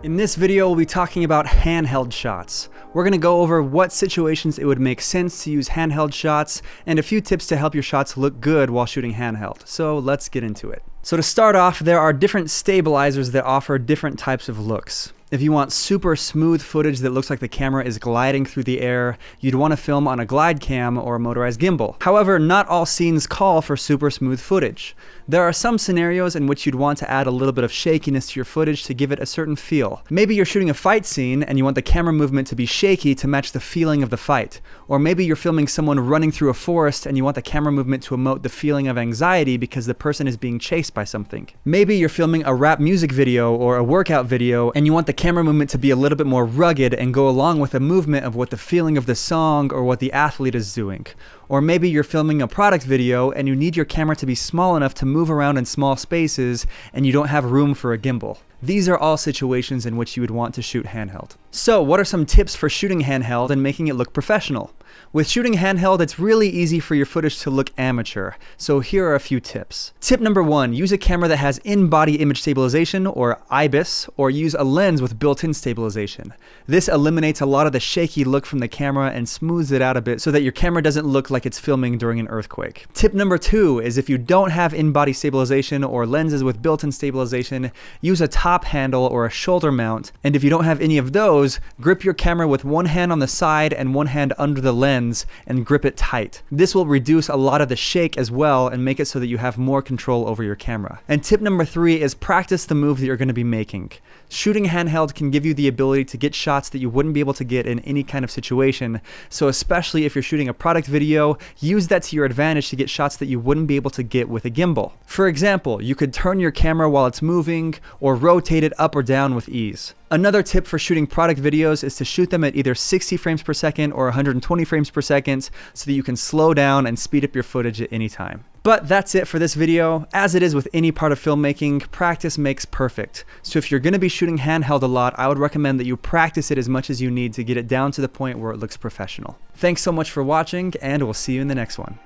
In this video, we'll be talking about handheld shots. We're going to go over what situations it would make sense to use handheld shots and a few tips to help your shots look good while shooting handheld. So let's get into it. So to start off, there are different stabilizers that offer different types of looks. If you want super smooth footage that looks like the camera is gliding through the air, you'd want to film on a glide cam or a motorized gimbal. However, not all scenes call for super smooth footage. There are some scenarios in which you'd want to add a little bit of shakiness to your footage to give it a certain feel. Maybe you're shooting a fight scene and you want the camera movement to be shaky to match the feeling of the fight. Or maybe you're filming someone running through a forest and you want the camera movement to emote the feeling of anxiety because the person is being chased by something. Maybe you're filming a rap music video or a workout video and you want the camera movement to be a little bit more rugged and go along with the movement of what the feeling of the song or what the athlete is doing. Or maybe you're filming a product video and you need your camera to be small enough to move around in small spaces and you don't have room for a gimbal. These are all situations in which you would want to shoot handheld. So what are some tips for shooting handheld and making it look professional? With shooting handheld, it's really easy for your footage to look amateur, so here are a few tips. Tip number 1, use a camera that has in-body image stabilization, or IBIS, or use a lens with built-in stabilization. This eliminates a lot of the shaky look from the camera and smooths it out a bit so that your camera doesn't look like it's filming during an earthquake. Tip number 2 is if you don't have in-body stabilization or lenses with built-in stabilization, use a top handle or a shoulder mount, and if you don't have any of those, grip your camera with one hand on the side and one hand under the lens and grip it tight. This will reduce a lot of the shake as well and make it so that you have more control over your camera. And tip number 3 is practice the move that you're going to be making. Shooting handheld can give you the ability to get shots that you wouldn't be able to get in any kind of situation, so especially if you're shooting a product video, use that to your advantage to get shots that you wouldn't be able to get with a gimbal. For example, you could turn your camera while it's moving or rotate it up or down with ease. Another tip for shooting product videos is to shoot them at either 60 frames per second or 120 frames per second so that you can slow down and speed up your footage at any time. But that's it for this video. As it is with any part of filmmaking, practice makes perfect. So if you're going to be shooting handheld a lot, I would recommend that you practice it as much as you need to get it down to the point where it looks professional. Thanks so much for watching, and we'll see you in the next one.